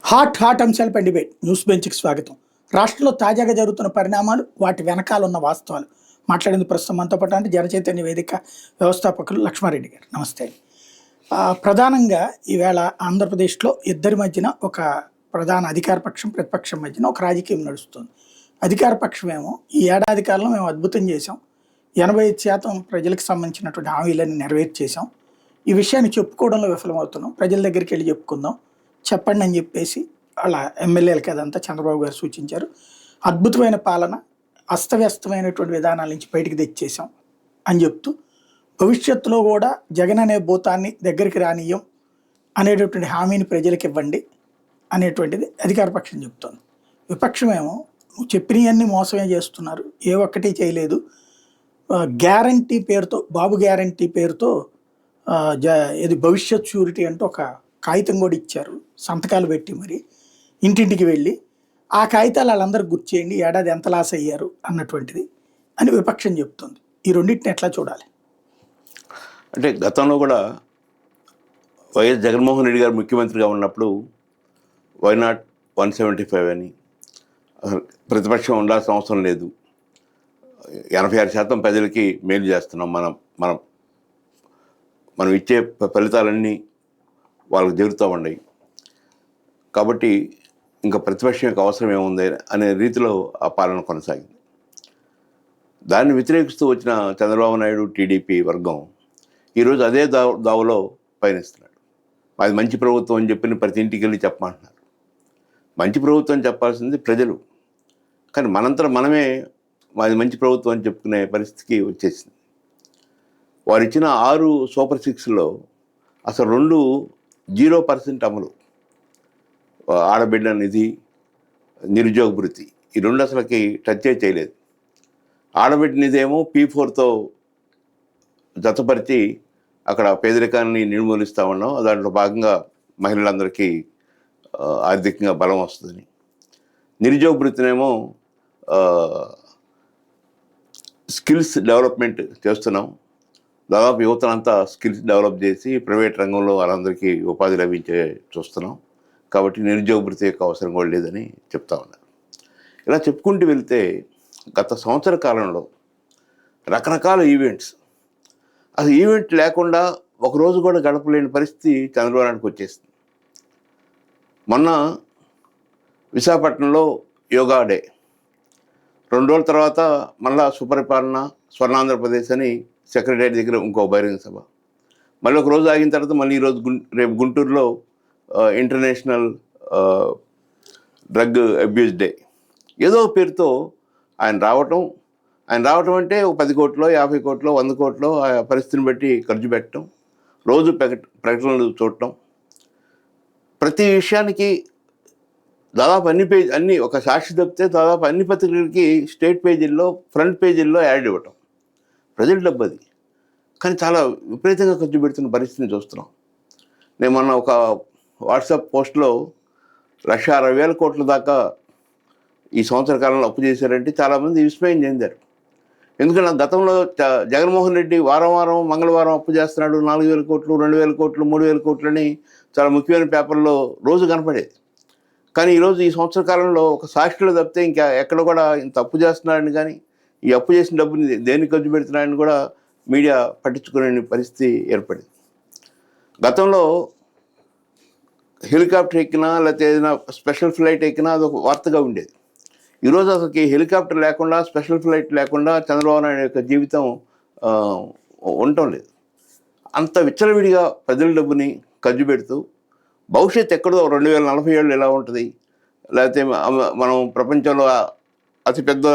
Hot అంశాలపై debate news బెంచ్కి స్వాగతం. రాష్ట్రంలో తాజాగా జరుగుతున్న పరిణామాలు, వాటి వెనకాల ఉన్న వాస్తవాలు మాట్లాడేందుకు ప్రస్తుతం మనతో పాటు అంటే జనచైతన్య వేదిక వ్యవస్థాపకులు లక్ష్మారెడ్డి గారు. నమస్తే. ప్రధానంగా ఈవేళ ఆంధ్రప్రదేశ్లో ఇద్దరి మధ్యన ఒక ప్రధాన అధికార పక్షం, ప్రతిపక్షం మధ్యన ఒక రాజకీయం నడుస్తుంది. అధికార పక్షమేమో ఈ ఏడాది కాలంలో మేము అద్భుతం చేసాం, 85% ప్రజలకు సంబంధించినటువంటి హామీలన్నీ నెరవేర్చేసాం, ఈ విషయాన్ని చెప్పుకోవడంలో విఫలమవుతున్నాం, ప్రజల దగ్గరికి వెళ్ళి చెప్పుకుందాం, చెప్పండి అని చెప్పేసి వాళ్ళ ఎమ్మెల్యేలకి అదంతా చంద్రబాబు గారు సూచించారు. అద్భుతమైన పాలన, అస్తవ్యస్తమైనటువంటి విధానాల నుంచి బయటికి తెచ్చేసాం అని చెప్తూ, భవిష్యత్తులో కూడా జగన్ అనే భూతాన్ని దగ్గరికి రానియం అనేటటువంటి హామీని ప్రజలకు ఇవ్వండి అనేటువంటిది అధికార పక్షం చెప్తోంది. విపక్షమేమో నువ్వు చెప్పినవన్నీ మోసమే చేస్తున్నారు, ఏ ఒక్కటి చేయలేదు, గ్యారంటీ పేరుతో, బాబు గ్యారంటీ పేరుతో ఇది భవిష్యత్ షూరిటీ అంటూ ఒక కాగితం కూడా ఇచ్చారు, సంతకాలు పెట్టి మరి ఇంటింటికి వెళ్ళి ఆ కాగితాలు వాళ్ళందరికీ గుర్తు చేయండి, ఏడాది ఎంత లాస్ అయ్యారు అన్నటువంటిది అని విపక్షం చెప్తుంది. ఈ రెండింటిని ఎట్లా చూడాలి? అంటే గతంలో కూడా వైఎస్ జగన్మోహన్ రెడ్డి గారు ముఖ్యమంత్రిగా ఉన్నప్పుడు వై నాట్ 175 అని, ప్రతిపక్షం ఉండాల్సిన అవసరం లేదు, 86% ప్రజలకి మేలు చేస్తున్నాం, మనం మనం ఇచ్చే ఫలితాలన్నీ వాళ్ళకి జరుగుతూ ఉన్నాయి, కాబట్టి ఇంకా ప్రతిపక్షం యొక్క అవసరం ఏముంది అనే రీతిలో ఆ పాలన కొనసాగింది. దాన్ని వ్యతిరేకిస్తూ వచ్చిన చంద్రబాబు నాయుడు టీడీపీ వర్గం ఈరోజు అదే దావలో పయనిస్తున్నాడు. అది మంచి ప్రభుత్వం అని చెప్పి ప్రతి ఇంటికి వెళ్ళి చెప్పమంటున్నారు. మంచి ప్రభుత్వం చెప్పాల్సింది ప్రజలు, కానీ మనంతరం మనమే మాది మంచి ప్రభుత్వం అని చెప్పుకునే పరిస్థితికి వచ్చేసింది. వారు ఇచ్చిన 6 సూపర్ 6లో అసలు 2 0% అమలు, ఆడబిడ్డ నిధి, నిరుద్యోగ భృతి, ఈ 2 అసలుకి టచ్ చేయలేదు. ఆడబిడ్డ నిధి ఏమో P4తో జతపరిచి అక్కడ పేదరికాన్ని నిర్మూలిస్తూ ఉన్నాం, దాంట్లో భాగంగా మహిళలందరికీ ఆర్థికంగా బలం వస్తుందని. నిరుద్యోగ భృతినేమో స్కిల్స్ డెవలప్మెంట్ చేస్తున్నాం, దాదాపు యువతనంతా స్కిల్స్ డెవలప్ చేసి ప్రైవేట్ రంగంలో వాళ్ళందరికీ ఉపాధి లభించే చూస్తున్నాం, కాబట్టి నిరుద్యోగ భృతి యొక్క అవసరం కూడా లేదని చెప్తా ఉన్నారు. ఇలా చెప్పుకుంటూ వెళ్తే గత సంవత్సర కాలంలో రకరకాల ఈవెంట్స్, అసలు ఈవెంట్ లేకుండా ఒకరోజు కూడా గడపలేని పరిస్థితి చంద్రబాబు నాయుడుకి వచ్చేసింది. మొన్న విశాఖపట్నంలో యోగా డే, 2 రోజుల తర్వాత మళ్ళా సుపరిపాలన స్వర్ణాంధ్రప్రదేశ్ అని సెక్రటరీ దగ్గర ఇంకో బహిరంగ సభ, మళ్ళీ ఒక రోజు ఆగిన తర్వాత మళ్ళీ ఈరోజు రేపు గుంటూరులో ఇంటర్నేషనల్ డ్రగ్ అబ్యూస్ డే. ఏదో పేరుతో ఆయన రావటం అంటే 10 కోట్లో 50 కోట్లో 100 కోట్లో ఆ పరిస్థితిని బట్టి ఖర్చు పెట్టడం, రోజు ప్రకటనలు చూడటం, ప్రతి విషయానికి దాదాపు అన్ని ఒక సాక్షి తప్పితే దాదాపు అన్ని పత్రికలకి స్టేట్ పేజీల్లో, ఫ్రంట్ పేజీల్లో యాడ్ ఇవ్వటం. ప్రజల డబ్బు అది, కానీ చాలా విపరీతంగా ఖర్చు పెడుతున్న పరిస్థితిని చూస్తున్నాం. నేను మొన్న ఒక వాట్సాప్ పోస్ట్లో 1,60,000 కోట్ల దాకా ఈ సంవత్సర కాలంలో అప్పు చేశారంటే చాలామంది విస్మయం చెందారు. ఎందుకంటే గతంలో జగన్మోహన్ రెడ్డి వారం మంగళవారం అప్పు చేస్తున్నాడు, 4,000 కోట్లు 2,000 కోట్లు 3,000 కోట్లు అని చాలా ముఖ్యమైన పేపర్లో రోజు కనపడేది. కానీ ఈరోజు ఈ సంవత్సర కాలంలో ఒక సాక్షిలో తప్పితే ఇంకా ఎక్కడ కూడా ఇంత అప్పు చేస్తున్నాడని, కానీ ఈ అప్పు చేసిన డబ్బుని దేనికి ఖర్చు పెడుతున్నాడని కూడా మీడియా పట్టించుకునే పరిస్థితి ఏర్పడింది. గతంలో హెలికాప్టర్ ఎక్కినా లేకపోతే ఏదైనా స్పెషల్ ఫ్లైట్ ఎక్కినా అదొక వార్తగా ఉండేది. ఈరోజు అసలుకి హెలికాప్టర్ లేకుండా, స్పెషల్ ఫ్లైట్ లేకుండా చంద్రబాబు నాయుడు యొక్క జీవితం ఉండటం లేదు. అంత విచ్చలవిడిగా ప్రజల డబ్బుని ఖర్చు పెడుతూ భవిష్యత్తు ఎక్కడో 2047 ఎలా ఉంటుంది, లేకపోతే మనం ప్రపంచంలో అతిపెద్ద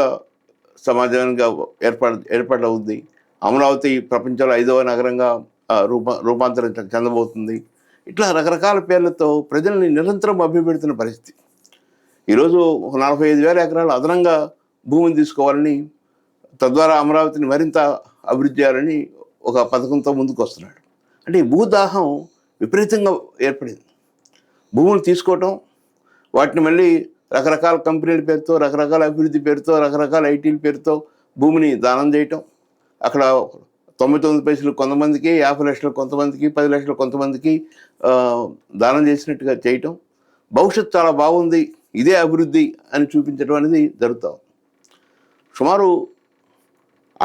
సమాజంగా ఏర్పాటవుద్ది, అమరావతి ప్రపంచంలో 5వ నగరంగా రూపాంతరం చెందబోతుంది, ఇట్లా రకరకాల పేర్లతో ప్రజల్ని నిరంతరం అభ్యపెడుతున్న పరిస్థితి. ఈరోజు 45,000 ఎకరాలు అదనంగా భూమిని తీసుకోవాలని, తద్వారా అమరావతిని మరింత అభివృద్ధి చేయాలని ఒక పథకంతో ముందుకు వస్తున్నాడు. అంటే ఈ భూదాహం విపరీతంగా ఏర్పడింది. భూములు తీసుకోవటం, వాటిని మళ్ళీ రకరకాల కంపెనీల పేరుతో, రకరకాల అభివృద్ధి పేరుతో, రకరకాల ఐటీల పేరుతో భూమిని దానం చేయటం, అక్కడ 99 పైసలు కొంతమందికి, 50 లక్షలు కొంతమందికి, 10 లక్షలు కొంతమందికి దానం చేసినట్టుగా చేయటం, భవిష్యత్తు చాలా బాగుంది, ఇదే అభివృద్ధి అని చూపించడం అనేది జరుగుతాం. సుమారు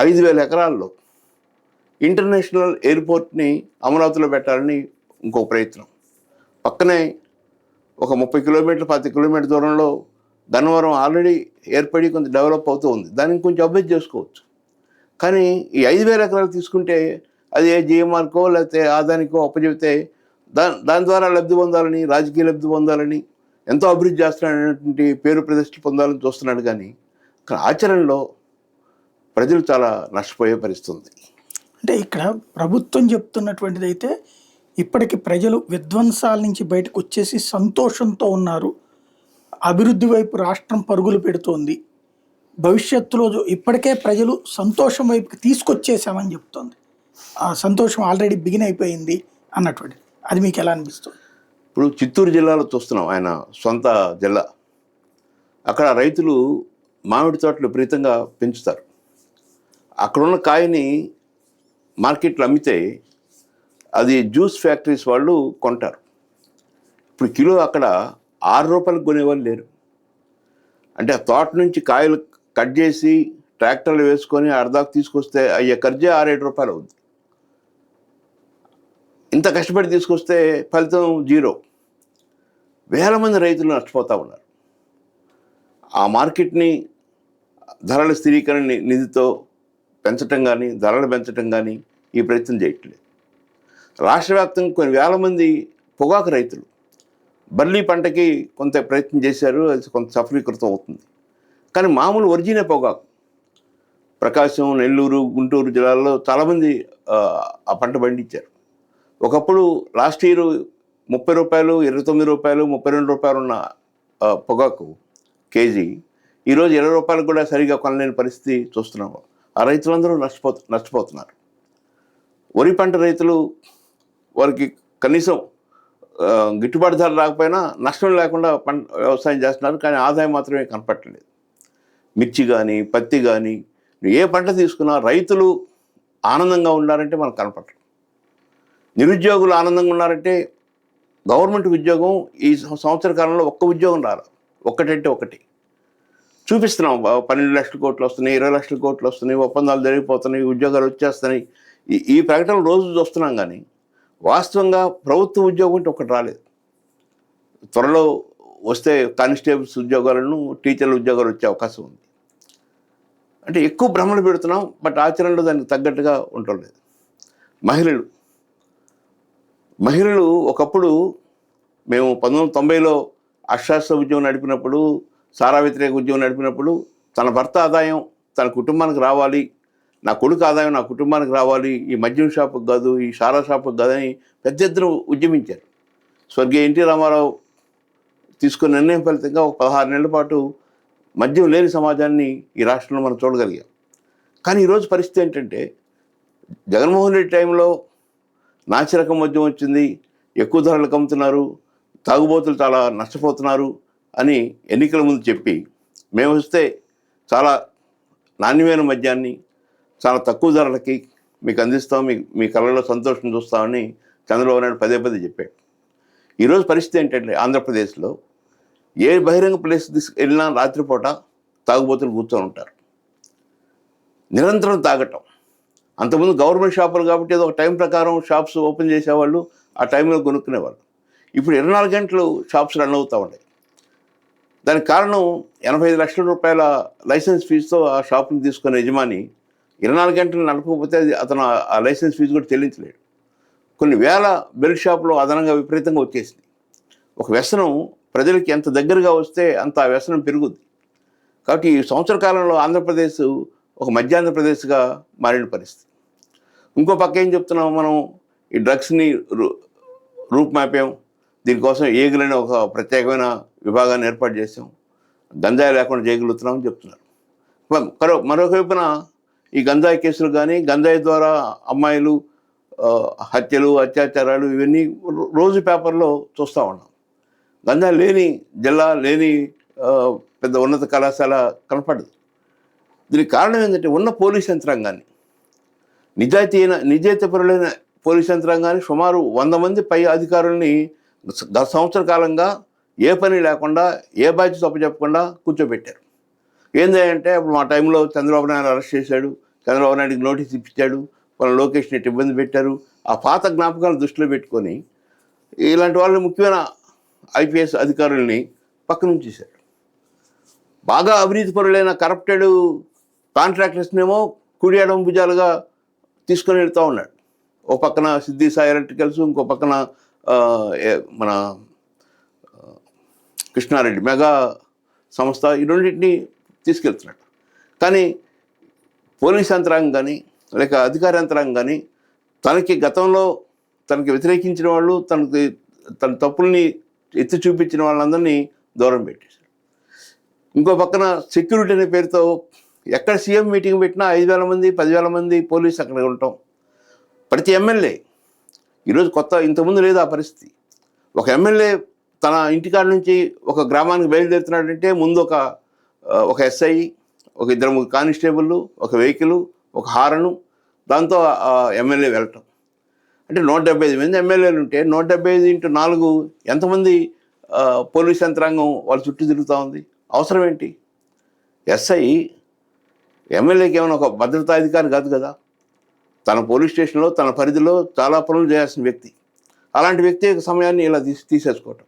5,000 ఎకరాల్లో ఇంటర్నేషనల్ ఎయిర్పోర్ట్ని అమరావతిలో పెట్టాలని ఇంకో ప్రయత్నం. పక్కనే ఒక 30 కిలోమీటర్లు 10 కిలోమీటర్ దూరంలో గన్నవరం ఆల్రెడీ ఏర్పడి కొంత డెవలప్ అవుతూ ఉంది, దానికి కొంచెం అభివృద్ధి చేసుకోవచ్చు. కానీ ఈ 5,000 ఎకరాలు తీసుకుంటే అది ఏ జిఎంఆర్కో లేకపోతే ఆదానికో అప్పచెబితే దాని ద్వారా లబ్ధి పొందాలని, రాజకీయ లబ్ధి పొందాలని, ఎంతో అభివృద్ధి చేస్తున్నాడనేటువంటి పేరు ప్రతిష్టలు పొందాలని చూస్తున్నాడు. కానీ ఆచరణలో ప్రజలు చాలా నష్టపోయే పరిస్థితి ఉంది. అంటే ఇక్కడ ప్రభుత్వం చెప్తున్నటువంటిది అయితే ఇప్పటికి ప్రజలు విధ్వంసాల నుంచి బయటకు వచ్చేసి సంతోషంతో ఉన్నారు, అభివృద్ధి వైపు రాష్ట్రం పరుగులు పెడుతోంది, భవిష్యత్తులో ఇప్పటికే ప్రజలు సంతోషం వైపుకి తీసుకొచ్చేసామని చెప్తోంది. ఆ సంతోషం ఆల్రెడీ బిగిన్ అయిపోయింది అన్నటువంటి, అది మీకు ఎలా అనిపిస్తుంది? ఇప్పుడు చిత్తూరు జిల్లాలో చూస్తున్నాం, ఆయన సొంత జిల్లా. అక్కడ రైతులు మామిడి తోటలు విపరీతంగా పెంచుతారు. అక్కడున్న కాయని మార్కెట్లో అమ్మితే అది జ్యూస్ ఫ్యాక్టరీస్ వాళ్ళు కొంటారు. ఇప్పుడు కిలో అక్కడ 6 రూపాయలకు కొనేవాళ్ళు లేరు. అంటే ఆ తోట నుంచి కాయలు కట్ చేసి ట్రాక్టర్లు వేసుకొని అర్ధాకు తీసుకొస్తే అయ్యే ఖర్చే 6-7 రూపాయలు అవుతుంది. ఇంత కష్టపడి తీసుకొస్తే ఫలితం 0. వేల మంది రైతులు నష్టపోతూ ఉన్నారు. ఆ మార్కెట్ని ధరల స్థిరీకరణ నిధితో పెంచడం కానీ, ధరలు పెంచడం కానీ ఈ ప్రయత్నం చేయట్లేదు. రాష్ట్ర వ్యాప్తంగా కొన్ని వేల మంది పొగాకు రైతులు బర్లీ పంటకి కొంత ప్రయత్నం చేశారు, అది కొంత సఫలీకృతం అవుతుంది. కానీ మామూలు ఒరిజినల్ పొగాకు ప్రకాశం, నెల్లూరు, గుంటూరు జిల్లాల్లో చాలామంది ఆ పంట పండించారు. ఒకప్పుడు లాస్ట్ ఇయర్ 30 రూపాయలు, 29 రూపాయలు, 32 రూపాయలు ఉన్న పొగాకు కేజీ ఈరోజు 20 రూపాయలు కూడా సరిగా కొనలేని పరిస్థితి చూస్తున్నాము. ఆ రైతులందరూ నష్టపోతున్నారు. వరి పంట రైతులు వారికి కనీసం గిట్టుబాటు ధర రాకపోయినా నష్టం లేకుండా వ్యవసాయం చేస్తున్నారు, కానీ ఆదాయం మాత్రమే కనపట్టలేదు. మిర్చి కానీ, పత్తి కానీ, ఏ పంట తీసుకున్నా రైతులు ఆనందంగా ఉన్నారంటే మనకు కనపడరు. నిరుద్యోగులు ఆనందంగా ఉన్నారంటే గవర్నమెంట్ ఉద్యోగం ఈ సంవత్సర కాలంలో ఒక్క ఉద్యోగం రాదు, ఒక్కటంటే ఒకటి చూపిస్తున్నాం. 12 లక్షల కోట్లు వస్తున్నాయి, 20 లక్షల కోట్లు వస్తున్నాయి, ఒప్పందాలు జరిగిపోతున్నాయి, ఉద్యోగాలు వచ్చేస్తున్నాయి, ఈ ప్రకటనలు రోజు చూస్తున్నాం. కానీ వాస్తవంగా ప్రభుత్వ ఉద్యోగం అంటే ఒకటి రాలేదు. త్వరలో వస్తే కానిస్టేబుల్స్ ఉద్యోగాలను, టీచర్ల ఉద్యోగాలు వచ్చే అవకాశం ఉంది. అంటే ఎక్కువ భ్రమలు పెడుతున్నాం, బట్ ఆచరణలో దానికి తగ్గట్టుగా ఉండలేదు. మహిళలు ఒకప్పుడు మేము 1990లో అక్షరాస్యత ఉద్యమం నడిపినప్పుడు, సారా వ్యతిరేక ఉద్యమం నడిపినప్పుడు తన భర్త ఆదాయం తన కుటుంబానికి రావాలి, నా కొడుకు ఆదాయం నా కుటుంబానికి రావాలి, ఈ మద్యం షాపుకి కాదు, ఈ సారా షాపుకి కాదని పెద్ద ఎత్తున ఉద్యమించారు. స్వర్గీయ ఎన్టీ రామారావు తీసుకున్న నిర్ణయం ఫలితంగా ఒక 16 నెలల పాటు మద్యం లేని సమాజాన్ని ఈ రాష్ట్రంలో మనం చూడగలిగాం. కానీ ఈరోజు పరిస్థితి ఏంటంటే, జగన్మోహన్ రెడ్డి టైంలో నాసిరకం మద్యం వచ్చింది, ఎక్కువ ధరలకు అమ్ముతున్నారు, తాగుబోతులు చాలా నష్టపోతున్నారు అని ఎన్నికల ముందు చెప్పి, మేము వస్తే చాలా నాణ్యమైన మద్యాన్ని చాలా తక్కువ ధరలకి మీకు అందిస్తాం, మీ కళ్ళలో సంతోషం చూస్తామని చంద్రబాబు నాయుడు పదే చెప్పాడు. ఈరోజు పరిస్థితి ఏంటంటే, ఆంధ్రప్రదేశ్లో ఏ బహిరంగ ప్లేస్ వెళ్ళినా రాత్రిపూట తాగుబోతులు కూర్చొని ఉంటారు, నిరంతరం తాగటం. అంతకుముందు గవర్నమెంట్ షాపులు కాబట్టి ఏదో ఒక టైం ప్రకారం షాప్స్ ఓపెన్ చేసేవాళ్ళు, ఆ టైంలో కొనుక్కునేవాళ్ళు. ఇప్పుడు 24 గంటలు షాప్స్ రన్ అవుతూ ఉన్నాయి. దానికి కారణం 85 లక్షల రూపాయల లైసెన్స్ ఫీజుతో ఆ షాపుని తీసుకునే యజమాని 24 గంటలు నడపకపోతే అతను ఆ లైసెన్స్ ఫీజు కూడా చెల్లించలేడు. కొన్ని వేల బెల్ట్ షాపులు అదనంగా విపరీతంగా వచ్చేసింది. ఒక వ్యసనం ప్రజలకి ఎంత దగ్గరగా వస్తే అంత ఆ వ్యసనం పెరుగుద్ది. కాబట్టి ఈ సంవత్సర కాలంలో ఆంధ్రప్రదేశ్ ఒక మధ్యాంధ్రప్రదేశ్గా మారిన పరిస్థితి. ఇంకో పక్క ఏం చెప్తున్నాం మనం, ఈ డ్రగ్స్ని రూపుమాపాం, దీనికోసం ఏగులని ఒక ప్రత్యేకమైన విభాగాన్ని ఏర్పాటు చేసాం, గంజాయి లేకుండా చేయగలుగుతున్నామని చెప్తున్నారు. మరొక వైపున ఈ గంజాయి కేసులు కానీ, గంజాయి ద్వారా అమ్మాయిలు హత్యలు, అత్యాచారాలు ఇవన్నీ రోజు పేపర్లో చూస్తూ ఉన్నాం. గంజాయి లేని జిల్లా, లేని పెద్ద ఉన్నత కళాశాల కనపడదు. దీనికి కారణం ఏంటంటే, ఉన్న పోలీస్ యంత్రాంగాన్ని, నిజాయితీపరులైన పోలీస్ యంత్రాంగాన్ని సుమారు 100 మంది పై అధికారుల్ని గత సంవత్సర కాలంగా ఏ పని లేకుండా ఏ బాధ్యత అప్పచెప్పకుండా కూర్చోబెట్టారు. ఏంది అంటే అప్పుడు మా టైంలో చంద్రబాబు నాయుడు అరెస్ట్ చేశాడు, చంద్రబాబు నాయుడికి నోటీస్ ఇప్పించాడు, వాళ్ళ లోకేష్ని ఎట్టి ఇబ్బంది పెట్టారు. ఆ పాత జ్ఞాపకాలను దృష్టిలో పెట్టుకొని ఇలాంటి వాళ్ళు ముఖ్యమైన ఐపీఎస్ అధికారుల్ని పక్కన ఉంచేశారు. బాగా అవినీతి పరులైన కరప్టెడ్ కాంట్రాక్టర్స్నేమో కుడి ఎడమ భుజాలుగా తీసుకొని వెళ్తూ ఉన్నాడు. ఓ పక్కన సిద్ధి సాయి ఎలక్ట్రికల్స్, ఇంకో పక్కన మన కృష్ణారెడ్డి మెగా సంస్థ, ఈ రెండింటినీ తీసుకెళ్తున్నాడు. కానీ పోలీస్ యంత్రాంగం కానీ లేక అధికార యంత్రాంగం కానీ తనకి గతంలో తనకి వ్యతిరేకించిన వాళ్ళు, తన తప్పుల్ని ఎత్తి చూపించిన వాళ్ళందరినీ దూరం పెట్టేశారు. ఇంకో పక్కన సెక్యూరిటీ అనే పేరుతో ఎక్కడ సీఎం మీటింగ్ పెట్టినా 5,000 మంది 10,000 మంది పోలీసు అక్కడ ఉంటాం. ప్రతి ఎమ్మెల్యే ఈరోజు కొత్త, ఇంతకుముందు లేదు ఆ పరిస్థితి. ఒక ఎమ్మెల్యే తన ఇంటికాడ నుంచి ఒక గ్రామానికి బయలుదేరుతున్నాడంటే ముందు ఒక ఎస్ఐ, ఒక 2-3 కానిస్టేబుల్, ఒక వెహికల్, ఒక హారను, దాంతో ఎమ్మెల్యే వెళ్ళటం. అంటే 175 మంది ఎమ్మెల్యేలు ఉంటే 175 × 4 ఎంతమంది పోలీస్ యంత్రాంగం వాళ్ళ చుట్టూ తిరుగుతూ ఉంది? అవసరం ఏంటి? ఎస్ఐ ఎమ్మెల్యేకి ఏమైనా ఒక భద్రతా అధికారి కాదు కదా. తన పోలీస్ స్టేషన్లో తన పరిధిలో చాలా పనులు చేయాల్సిన వ్యక్తి. అలాంటి వ్యక్తి యొక్క సమయాన్ని ఇలా తీసేసుకోవటం.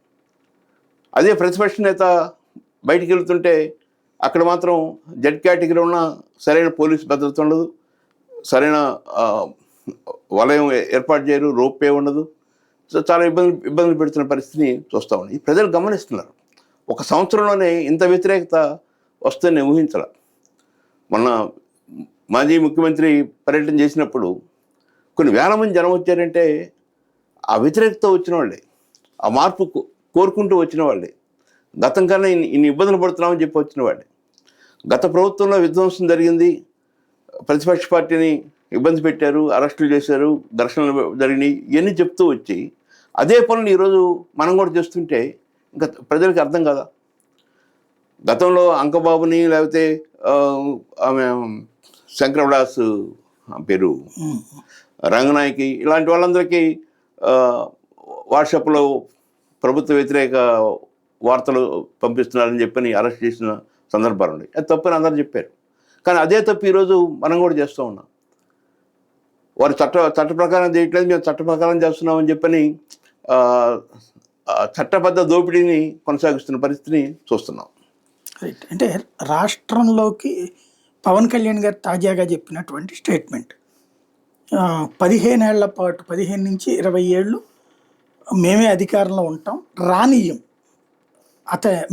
అదే ప్రతిపక్ష నేత బయటికి వెళ్తుంటే అక్కడ మాత్రం జెడ్ కేటగిరీ ఉన్న సరైన పోలీస్ భద్రత ఉండదు, సరైన వలయం ఏర్పాటు చేయరు, రోప్పే ఉండదు. సో చాలా ఇబ్బందులు పెడుతున్న పరిస్థితిని చూస్తూ ఉన్నాయి. ఈ ప్రజలు గమనిస్తున్నారు. ఒక సంవత్సరంలోనే ఇంత వ్యతిరేకత వస్తుందని ఊహించాల. మొన్న మాజీ ముఖ్యమంత్రి పర్యటన చేసినప్పుడు కొన్ని వేల మంది జనం వచ్చారంటే ఆ వ్యతిరేకత వచ్చిన వాళ్ళే, ఆ మార్పు కోరుకుంటూ వచ్చిన వాళ్ళే, గతం కన్నా ఇన్ని ఇబ్బందులు పడుతున్నామని చెప్పి వచ్చిన వాళ్ళే. గత ప్రభుత్వంలో విధ్వంసం జరిగింది, ప్రతిపక్ష పార్టీని ఇబ్బంది పెట్టారు, అరెస్టులు చేశారు, ఘర్షణలు జరిగినాయి, ఇవన్నీ చెప్తూ వచ్చి అదే పనులు ఈరోజు మనం కూడా చేస్తుంటే ఇంకా ప్రజలకు అర్థం కదా. గతంలో అంకబాబుని లేకపోతే ఆమె శంకరవిలాస్ పేరు రంగనాయకి, ఇలాంటి వాళ్ళందరికీ వాట్సాప్లో ప్రభుత్వ వ్యతిరేక వార్తలు పంపిస్తున్నారని చెప్పని అరెస్ట్ చేసిన సందర్భాలు ఉన్నాయి. అది తప్పని అందరూ చెప్పారు. కానీ అదే తప్పు ఈరోజు మనం కూడా చేస్తూ ఉన్నాం. వారు చట్ట ప్రకారం చేయట్లేదు, మేము చట్ట ప్రకారం చేస్తున్నామని చెప్పని చట్టబద్ధ దోపిడీని కొనసాగిస్తున్న పరిస్థితిని చూస్తున్నాం. రైట్. అంటే రాష్ట్రంలోకి పవన్ కళ్యాణ్ గారు తాజాగా చెప్పినటువంటి స్టేట్మెంట్, 15 ఏళ్ల పాటు 15 నుంచి 20 ఏళ్ళు మేమే అధికారంలో ఉంటాం, రానియం.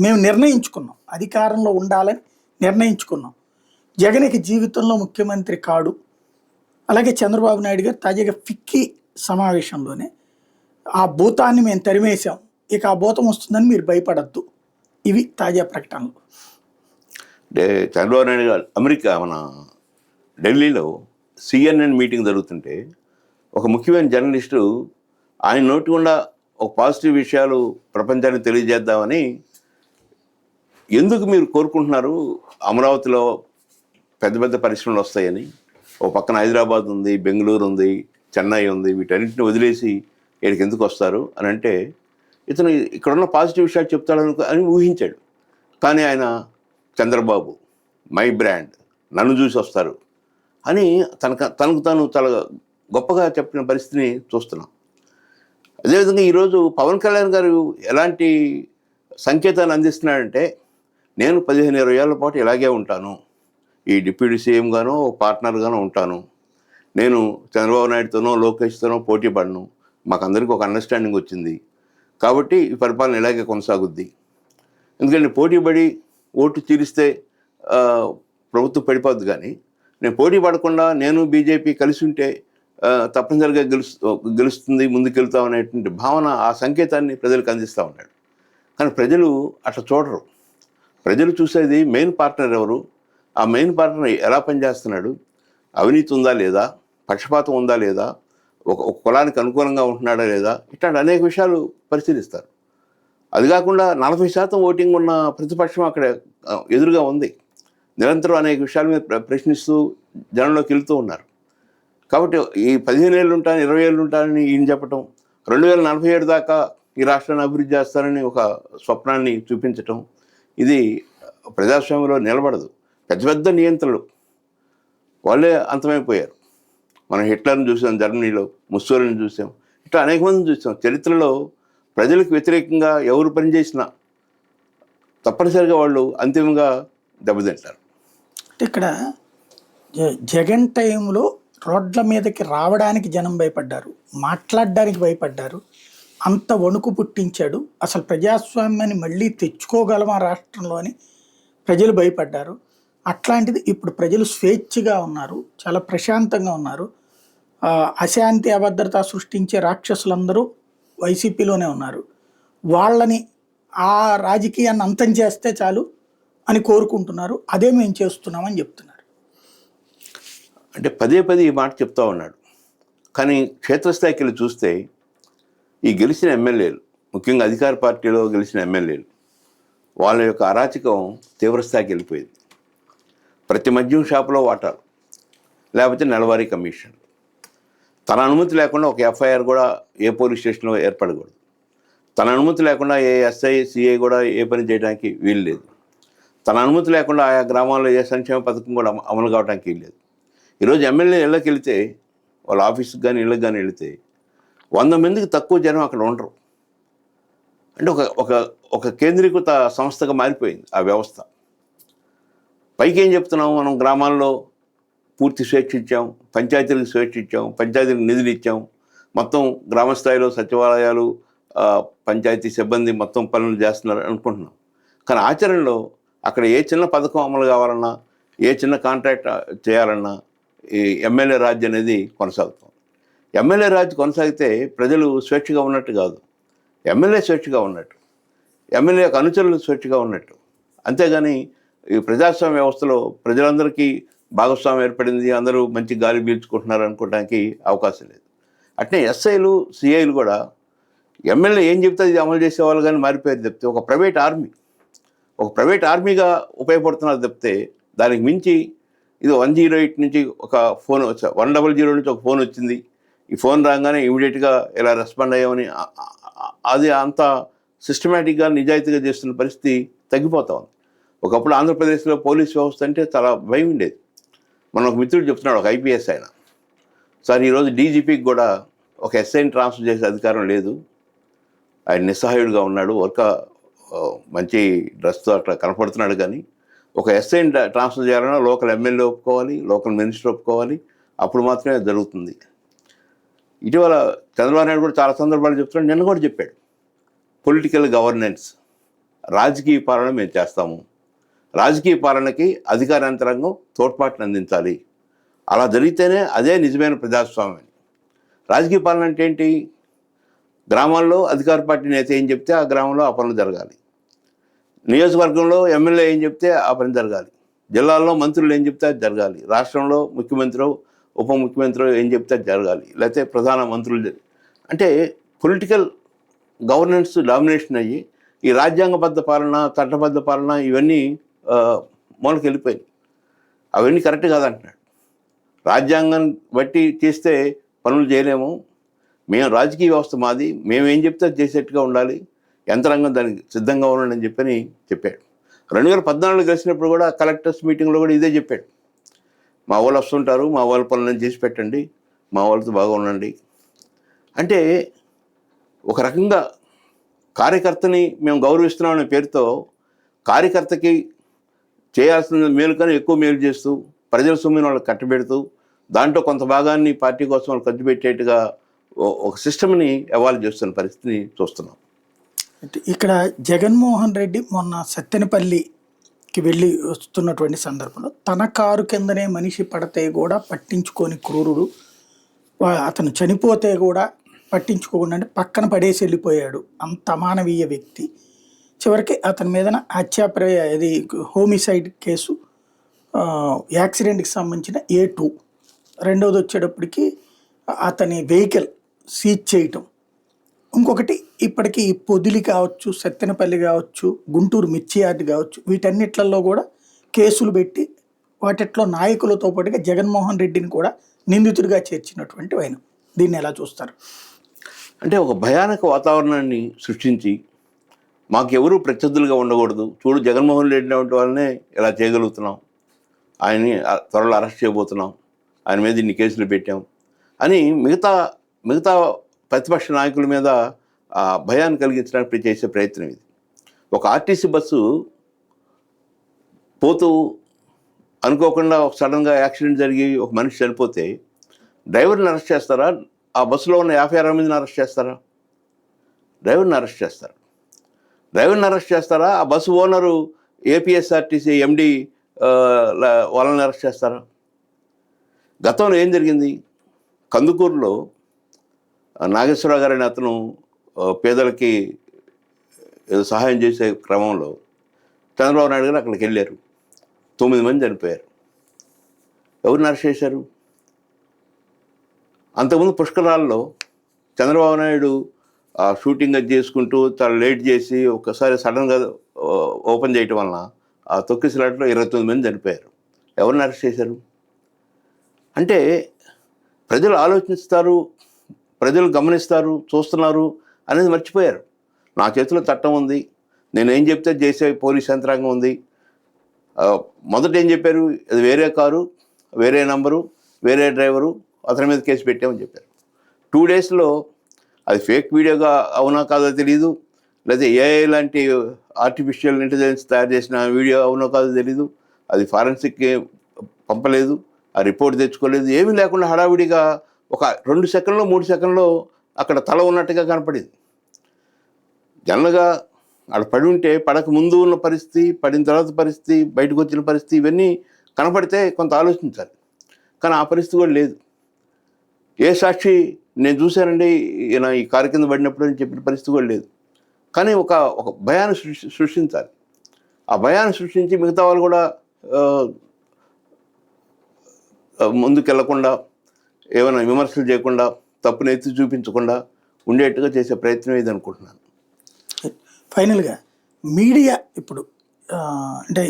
మేము నిర్ణయించుకున్నాం, అధికారంలో ఉండాలని నిర్ణయించుకున్నాం. జగన్కి జీవితంలో ముఖ్యమంత్రి కాడు. అలాగే చంద్రబాబు నాయుడు గారు తాజాగా ఫిక్కీ సమావేశంలోనే ఆ భూతాన్ని మేము తరిమేశాం, ఇక ఆ భూతం వస్తుందని మీరు భయపడద్దు, ఇవి తాజా ప్రకటనలు. అంటే చంద్రబాబు నాయుడు గారు మన ఢిల్లీలో CNN మీటింగ్ జరుగుతుంటే ఒక ముఖ్యమైన జర్నలిస్టు ఆయన నోటి గుండా ఒక పాజిటివ్ విషయాలు ప్రపంచానికి తెలియజేద్దామని, ఎందుకు మీరు కోరుకుంటున్నారు అమరావతిలో పెద్ద పెద్ద పరిశ్రమలు వస్తాయని, ఓ పక్కన హైదరాబాద్ ఉంది, బెంగళూరు ఉంది, చెన్నై ఉంది, వీటన్నిటిని వదిలేసి ఇక్కడికి ఎందుకు వస్తారు అని అంటే ఇతను ఇక్కడున్న పాజిటివ్ విషయాలు చెప్తాడని ఊహించాడు. కానీ ఆయన చంద్రబాబు మై బ్రాండ్, నన్ను చూసి వస్తారు అని తనకు తాను చాలా గొప్పగా చెప్పిన పరిస్థితిని చూస్తున్నాం. అదేవిధంగా ఈరోజు పవన్ కళ్యాణ్ గారు ఎలాంటి సంకేతాన్ని అందిస్తున్నాడంటే, నేను 15-20 ఏళ్ల పాటు ఇలాగే ఉంటాను, ఈ డిప్యూటీ సీఎంగానో పార్ట్నర్గానో ఉంటాను, నేను చంద్రబాబు నాయుడుతోనో లోకేష్తోనో పోటీ పడను, మాకందరికీ ఒక అండర్స్టాండింగ్ వచ్చింది, కాబట్టి ఈ పరిపాలన ఇలాగే కొనసాగుద్ది. ఎందుకంటే పోటీపడి ఓటు తీరిస్తే ప్రభుత్వం పడిపోద్ది, కానీ నేను పోటీ పడకుండా నేను బీజేపీ కలిసి ఉంటే తప్పనిసరిగా గెలుస్తుంది, ముందుకెళ్తాం అనేటువంటి భావన, ఆ సంకేతాన్ని ప్రజలకు అందిస్తూ ఉన్నాడు. కానీ ప్రజలు అట్లా చూడరు. ప్రజలు చూసేది మెయిన్ పార్ట్నర్ ఎవరు, ఆ మెయిన్ పార్ట్నర్ ఎలా పనిచేస్తున్నాడు, అవినీతి ఉందా లేదా, పక్షపాతం ఉందా లేదా, ఒక కులానికి అనుకూలంగా ఉంటున్నాడా లేదా, ఇట్లాంటి అనేక విషయాలు పరిశీలిస్తారు. అది కాకుండా 40% ఓటింగ్ ఉన్న ప్రతిపక్షం అక్కడ ఎదురుగా ఉంది. నిరంతరం అనేక విషయాల మీద ప్రశ్నిస్తూ జనంలోకి వెళ్తూ ఉన్నారు. కాబట్టి ఈ 15 ఏళ్ళు ఉంటాను 20 ఏళ్ళు ఉంటానని ఈయన చెప్పటం, 2047 దాకా ఈ రాష్ట్రాన్ని అభివృద్ధి చేస్తారని ఒక స్వప్నాన్ని చూపించటం, ఇది ప్రజాస్వామ్యంలో నిలబడదు. పెద్ద పెద్ద నియంత్రణలు వాళ్ళే అంతమైపోయారు. మనం హిట్లర్ని చూసాం, జర్మనీలో ముస్సోలిని చూసాం, ఇట్లా అనేక మందిని చూసాం. చరిత్రలో ప్రజలకు వ్యతిరేకంగా ఎవరు పనిచేసినా తప్పనిసరిగా వాళ్ళు అంతిమంగా దెబ్బతింటారు. ఇక్కడ జగన్ టైంలో రోడ్ల మీదకి రావడానికి జనం భయపడ్డారు, మాట్లాడడానికి భయపడ్డారు, అంత వణుకు పుట్టించాడు. అసలు ప్రజాస్వామ్యాన్ని మళ్ళీ తెచ్చుకోగలమా రాష్ట్రంలో అని ప్రజలు భయపడ్డారు. అట్లాంటిది ఇప్పుడు ప్రజలు స్వేచ్ఛగా ఉన్నారు, చాలా ప్రశాంతంగా ఉన్నారు. అశాంతి అభద్రత సృష్టించే రాక్షసులందరూ వైసీపీలోనే ఉన్నారు. వాళ్ళని ఆ రాజకీయాన్ని అంతం చేస్తే చాలు అని కోరుకుంటున్నారు. అదే మేము చేస్తున్నామని చెప్తున్నారు. అంటే పదే పదే ఈ మాట చెప్తా ఉన్నాడు. కానీ క్షేత్రస్థాయికి వెళ్ళి చూస్తే ఈ గెలిచిన ఎమ్మెల్యేలు, ముఖ్యంగా అధికార పార్టీలో గెలిచిన ఎమ్మెల్యేలు, వాళ్ళ యొక్క అరాచకం తీవ్రస్థాయికి వెళ్ళిపోయింది. ప్రతి మద్యం షాపులో వాటాలు, లేకపోతే నెలవారీ కమిషన్. తన అనుమతి లేకుండా ఒక ఎఫ్ఐఆర్ కూడా ఏ పోలీస్ స్టేషన్లో ఏర్పడకూడదు. తన అనుమతి లేకుండా ఏ ఎస్ఐ సిఐ కూడా ఏ పని చేయడానికి వీలు లేదు. తన అనుమతి లేకుండా ఆయా గ్రామాల్లో ఏ సంక్షేమ పథకం కూడా అమలు కావడానికి వీలు లేదు. ఈరోజు ఎమ్మెల్యే ఇళ్ళకి వెళితే, వాళ్ళ ఆఫీస్కి కానీ ఇళ్ళకి కానీ వెళితే 100 మందికి తక్కువ జనం అక్కడ ఉండరు. అంటే ఒక ఒక ఒక కేంద్రీకృత సంస్థగా మారిపోయింది ఆ వ్యవస్థ. పైకి ఏం చెప్తున్నాం, మనం గ్రామాల్లో పూర్తి స్వేచ్ఛ ఇచ్చాం, పంచాయతీలకు స్వేచ్ఛ ఇచ్చాం, పంచాయతీలకు నిధులు ఇచ్చాం, మొత్తం గ్రామ స్థాయిలో సచివాలయాలు, పంచాయతీ సిబ్బంది మొత్తం పనులు చేస్తున్నారు అనుకుంటున్నాం. కానీ ఆచరణలో అక్కడ ఏ చిన్న పథకం అమలు కావాలన్నా, ఏ చిన్న కాంట్రాక్ట్ చేయాలన్నా ఈ ఎమ్మెల్యే రాజ్ అనేది కొనసాగుతుంది. ఎమ్మెల్యే రాజ్ కొనసాగితే ప్రజలు స్వేచ్ఛగా ఉన్నట్టు కాదు, ఎమ్మెల్యే స్వేచ్ఛగా ఉన్నట్టు, ఎమ్మెల్యే అనుచరులు స్వేచ్ఛగా ఉన్నట్టు. అంతేగాని ఈ ప్రజాస్వామ్య వ్యవస్థలో ప్రజలందరికీ భాగస్వామ్యం ఏర్పడింది, అందరూ మంచి గాలి పీల్చుకుంటున్నారు అనుకోవడానికి అవకాశం లేదు. అట్నే ఎస్ఐలు సిఐలు కూడా ఎమ్మెల్యే ఏం చెప్తే ఇది అమలు చేసేవాళ్ళు కానీ మారిపోయారు తప్పితే ఒక ప్రైవేట్ ఆర్మీగా ఉపయోగపడుతున్నారు తప్పితే దానికి మించి ఇది 108 నుంచి ఒక ఫోన్ 100 నుంచి ఒక ఫోన్ వచ్చింది, ఈ ఫోన్ రాగానే ఇమీడియట్గా ఇలా రెస్పాండ్ అయ్యామని అది అంత సిస్టమేటిక్గా నిజాయితీగా చేస్తున్న పరిస్థితి తగ్గిపోతా ఉంది. ఒకప్పుడు ఆంధ్రప్రదేశ్లో పోలీస్ వ్యవస్థ అంటే చాలా భయం ఉండేది. మన ఒక మిత్రుడు చెప్తున్నాడు, ఒక ఐపీఎస్ ఆయన, సార్ ఈరోజు డీజీపీకి కూడా ఒక ఎస్ఐని ట్రాన్స్ఫర్ చేసే అధికారం లేదు, ఆయన నిస్సహాయుడుగా ఉన్నాడు, మంచి డ్రెస్తో అట్లా కనపడుతున్నాడు, కానీ ఒక ఎస్ఐని ట్రాన్స్ఫర్ చేయాలన్నా లోకల్ ఎమ్మెల్యే ఒప్పుకోవాలి, లోకల్ మినిస్టర్ ఒప్పుకోవాలి, అప్పుడు మాత్రమే జరుగుతుంది. ఇటీవల చంద్రబాబు నాయుడు కూడా చాలా సందర్భాలు చెప్తున్నాడు, నిన్న కూడా చెప్పాడు, పొలిటికల్ గవర్నెన్స్, రాజకీయ పాలన మేము చేస్తాము, రాజకీయ పాలనకి అధికార యంత్రాంగం తోడ్పాటును అందించాలి, అలా జరిగితేనే అదే నిజమైన ప్రజాస్వామ్యం. రాజకీయ పాలన అంటే ఏంటి? గ్రామాల్లో అధికార పార్టీ నేత ఏం చెప్తే ఆ గ్రామంలో ఆ పనులు జరగాలి, నియోజకవర్గంలో ఎమ్మెల్యే ఏం చెప్తే ఆ పని జరగాలి, జిల్లాల్లో మంత్రులు ఏం చెప్తే అది జరగాలి, రాష్ట్రంలో ముఖ్యమంత్రి ఉప ముఖ్యమంత్రి ఏం చెప్తే అది జరగాలి, లేకపోతే ప్రధాన మంత్రులు. అంటే పొలిటికల్ గవర్నెన్స్ డామినేషన్ అయ్యి ఈ రాజ్యాంగబద్ధ పాలన, చట్టబద్ధ పాలన ఇవన్నీ మూలకి వెళ్ళిపోయాయి. అవన్నీ కరెక్ట్ కాదంటున్నాడు. రాజ్యాంగం బట్టి చేస్తే పనులు చేయలేము, మేము రాజకీయ వ్యవస్థ మాది, మేము ఏం చెప్తే అది చేసేట్టుగా ఉండాలి, యంత్రాంగం దానికి సిద్ధంగా ఉండండి అని చెప్పాడు. 2014 కలిసినప్పుడు కూడా కలెక్టర్స్ మీటింగ్లో కూడా ఇదే చెప్పాడు, మా వాళ్ళు వస్తుంటారు, మా వాళ్ళ పనులను చేసి పెట్టండి, మా వాళ్ళతో బాగా ఉండండి. అంటే ఒక రకంగా కార్యకర్తని మేము గౌరవిస్తున్నామనే పేరుతో కార్యకర్తకి చేయాల్సిన మేలు కానీ ఎక్కువ మేలు చేస్తూ ప్రజల సొమ్ముని వాళ్ళకి కట్టబెడుతూ దాంట్లో కొంత భాగాన్ని పార్టీ కోసం వాళ్ళు ఖర్చు పెట్టేట్టుగా ఒక సిస్టమ్ని ఎవాల్వ్ చేస్తున్న పరిస్థితిని చూస్తున్నాం. ఇక్కడ జగన్మోహన్ రెడ్డి మొన్న సత్తెనపల్లికి వెళ్ళి వస్తున్నటువంటి సందర్భంలో తన కారు కిందనే మనిషి పడితే కూడా పట్టించుకొని క్రూరుడు, అతను చనిపోతే కూడా పట్టించుకోకుండా అంటే పక్కన పడేసి వెళ్ళిపోయాడు, అంత అమానవీయ వ్యక్తి. చివరికి అతని మీద ఇది హోమిసైడ్ కేసు, యాక్సిడెంట్కి సంబంధించిన A2, రెండవది వచ్చేటప్పటికి అతని వెహికల్ సీజ్ చేయటం, ఇంకొకటి ఇప్పటికీ పొదిలి కావచ్చు, సత్తెనపల్లి కావచ్చు, గుంటూరు మిర్చి యార్డ్ కావచ్చు, వీటన్నిట్లలో కూడా కేసులు పెట్టి వాటిట్లో నాయకులతో పాటుగా జగన్మోహన్ రెడ్డిని కూడా నిందితుడిగా చేర్చినటువంటి ఆయన. దీన్ని ఎలా చూస్తారు? అంటే ఒక భయానక వాతావరణాన్ని సృష్టించి మాకెవరూ ప్రత్యర్థులుగా ఉండకూడదు, చూడు జగన్మోహన్ రెడ్డి వంటి వాళ్ళనే ఇలా చేయగలుగుతున్నాం, ఆయన్ని త్వరలో అరెస్ట్ చేయబోతున్నాం, ఆయన మీద ఇన్ని కేసులు పెట్టాం అని మిగతా మిగతా ప్రతిపక్ష నాయకుల మీద ఆ భయాన్ని కలిగించడానికి చేసే ప్రయత్నం ఇది. ఒక ఆర్టీసీ బస్సు పోతూ అనుకోకుండా ఒక సడన్గా యాక్సిడెంట్ జరిగి ఒక మనిషి చనిపోతే డ్రైవర్ని అరెస్ట్ చేస్తారా? ఆ బస్సులో ఉన్న 50-60 మందిని అరెస్ట్ చేస్తారా? డ్రైవర్ని అరెస్ట్ చేస్తారు. డ్రైవర్ని అరెస్ట్ చేస్తారా? ఆ బస్సు ఓనరు ఏపీఎస్ఆర్టీసీ ఎండి వాళ్ళని అరెస్ట్ చేస్తారా? గతంలో ఏం జరిగింది? కందుకూరులో నాగేశ్వరరావు గారు అనే అతను పేదలకి ఏదో సహాయం చేసే క్రమంలో చంద్రబాబు నాయుడు గారు అక్కడికి వెళ్ళారు. 9 మంది చనిపోయారు. ఎవరిని అరెస్ట్ చేశారు? అంతకుముందు పుష్కరాల్లో చంద్రబాబు నాయుడు షూటింగ్ అది చేసుకుంటూ చాలా లేట్ చేసి ఒకసారి సడన్గా ఓపెన్ చేయటం వలన ఆ తొక్కిసలాట్లో 29 మంది చనిపోయారు. ఎవరిని అరెస్ట్ చేశారు? అంటే ప్రజలు ఆలోచిస్తారు, ప్రజలు గమనిస్తారు, చూస్తున్నారు అనేది మర్చిపోయారు. నా చేతిలో చట్టం ఉంది, నేనేం చెప్తే చేసే పోలీస్ యంత్రాంగం ఉంది. మొదట ఏం చెప్పారు? అది వేరే కారు, వేరే నంబరు, వేరే డ్రైవరు, అతని మీద కేసు పెట్టామని చెప్పారు. 2 డేస్లో అది ఫేక్ వీడియోగా అవునా కాదో తెలియదు, లేదా ఏఐ లాంటి ఆర్టిఫిషియల్ ఇంటెలిజెన్స్ తయారు చేసిన వీడియో అవునో కాదో తెలీదు, అది ఫారెన్సిక్కి పంపలేదు, ఆ రిపోర్ట్ తెచ్చుకోలేదు, ఏమీ లేకుండా హడావిడిగా ఒక 2 సెకండ్లో 3 సెకండ్లో అక్కడ తల ఉన్నట్టుగా కనపడింది. జనరల్గా అక్కడ పడి ఉంటే పడక ముందు ఉన్న పరిస్థితి, పడిన తర్వాత పరిస్థితి, బయటకు వచ్చిన పరిస్థితి, ఇవన్నీ కనపడితే కొంత ఆలోచించాలి. కానీ ఆ పరిస్థితి కూడా లేదు. ఏ సాక్షి నేను చూశానండి ఈయన ఈ కారు కింద పడినప్పుడు అని చెప్పిన పరిస్థితి కూడా లేదు. కానీ ఒక భయాన్ని సృష్టించాలి. ఆ భయాన్ని సృష్టించి మిగతా వాళ్ళు కూడా ముందుకెళ్లకుండా, ఏమైనా విమర్శలు చేయకుండా, తప్పును ఎత్తి చూపించకుండా ఉండేట్టుగా చేసే ప్రయత్నం ఇది అనుకుంటున్నాను. ఫైనల్గా మీడియా ఇప్పుడు అంటే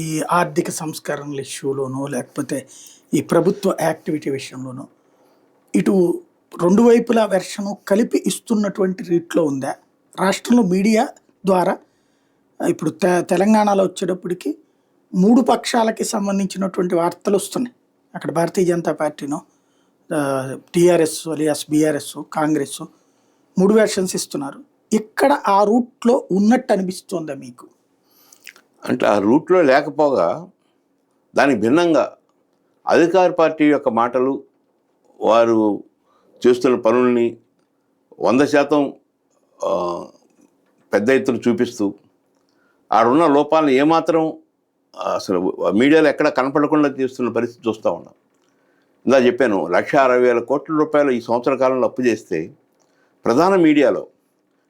ఈ ఆర్థిక సంస్కరణల ఇష్యూలోనో లేకపోతే ఈ ప్రభుత్వ యాక్టివిటీ విషయంలోనో ఇటు 2 వైపుల వెర్షను కలిపి ఇస్తున్నటువంటి రీట్లో ఉందా? రాష్ట్రంలో మీడియా ద్వారా ఇప్పుడు తెలంగాణలో వచ్చేటప్పటికి 3 పక్షాలకి సంబంధించినటువంటి వార్తలు వస్తున్నాయి. అక్కడ భారతీయ జనతా పార్టీనో, TRS alias BRS, Congress 3 versions ఇస్తున్నారు. ఇక్కడ ఆ రూట్లో ఉన్నట్టు అనిపిస్తుందా మీకు? అంటే ఆ రూట్లో లేకపోగా దానికి భిన్నంగా అధికార పార్టీ యొక్క మాటలు, వారు చేస్తున్న పనుల్ని 100% పెద్ద ఎత్తున చూపిస్తూ ఆడున్న లోపాలను ఏమాత్రం అసలు మీడియాలో ఎక్కడ కనపడకుండా చేస్తున్న పరిస్థితి చూస్తూ ఉన్నాం. ఇందా చెప్పాను, 1,60,000 కోట్ల రూపాయలు ఈ సంవత్సర కాలంలో అప్పు చేస్తే ప్రధాన మీడియాలో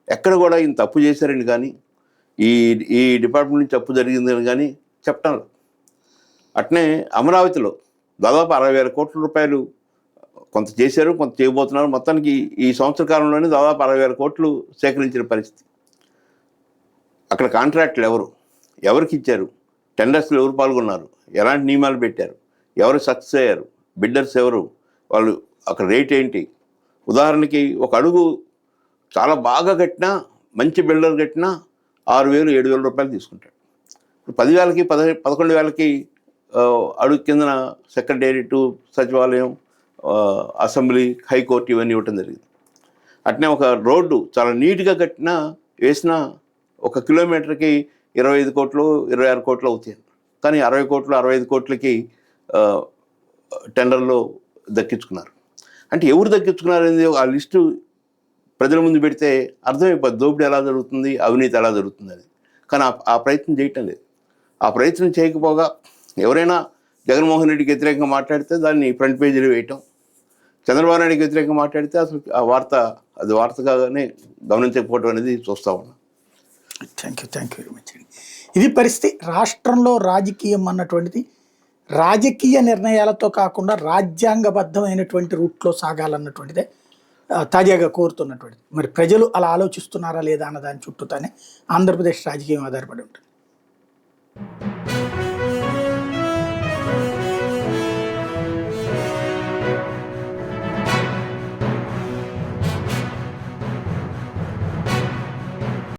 ఎక్కడ కూడా ఈయన తప్పు చేశారని కానీ, ఈ డిపార్ట్మెంట్ నుంచి తప్పు జరిగిందని కానీ చెప్పటం. అట్నే అమరావతిలో దాదాపు 60,000 కోట్ల రూపాయలు కొంత చేశారు, కొంత చేయబోతున్నారు. మొత్తానికి ఈ సంవత్సర కాలంలోనే దాదాపు 60,000 కోట్లు సేకరించిన పరిస్థితి. అక్కడ కాంట్రాక్టులు ఎవరికి ఇచ్చారు, టెండర్స్లో ఎవరు పాల్గొన్నారు, ఎలాంటి నియమాలు పెట్టారు, ఎవరు సక్సెస్ అయ్యారు, బిడ్డర్స్ ఎవరు, వాళ్ళు అక్కడ రేట్ ఏంటి. ఉదాహరణకి ఒక అడుగు చాలా బాగా కట్టినా, మంచి బిల్డర్ కట్టినా 6,000-7,000 రూపాయలు తీసుకుంటాడు. 10,000కి 11,000కి అడుగు కిందన సెక్రటేరియట్, సచివాలయం, అసెంబ్లీ, హైకోర్టు ఇవన్నీ ఇవ్వటం జరిగింది. అట్నే ఒక రోడ్డు చాలా నీట్గా కట్టినా వేసినా 1 కిలోమీటర్కి 25 కోట్లు 26 కోట్లు అవుతాయి. కానీ 60 కోట్లు 65 కోట్లకి టెండర్లో దక్కించుకున్నారు. అంటే ఎవరు దక్కించుకున్నారు అనేది ఆ లిస్టు ప్రజల ముందు పెడితే అర్థమైపోద్ది దోపిడీ ఎలా జరుగుతుంది, అవినీతి ఎలా జరుగుతుంది అని. కానీ ఆ ప్రయత్నం చేయటం లేదు. ఆ ప్రయత్నం చేయకపోగా ఎవరైనా జగన్మోహన్ రెడ్డికి వ్యతిరేకంగా మాట్లాడితే దాన్ని ఫ్రంట్ పేజీలో వేయటం, చంద్రబాబు నాయుడికి వ్యతిరేకంగా మాట్లాడితే అసలు ఆ వార్తగానే గమనించకపోవడం అనేది చూస్తూ ఉన్నాం. థ్యాంక్ యూ వెరీ మచ్ అండి. ఇది పరిస్థితి. రాష్ట్రంలో రాజకీయం అన్నటువంటిది రాజకీయ నిర్ణయాలతో కాకుండా రాజ్యాంగబద్ధమైనటువంటి రూట్లో సాగాలన్నటువంటిదే తాజాగా కోరుతున్నటువంటిది. మరి ప్రజలు అలా ఆలోచిస్తున్నారా లేదా అన్న దాని చుట్టూతానే ఆంధ్రప్రదేశ్ రాజకీయం ఆధారపడి ఉంటుంది.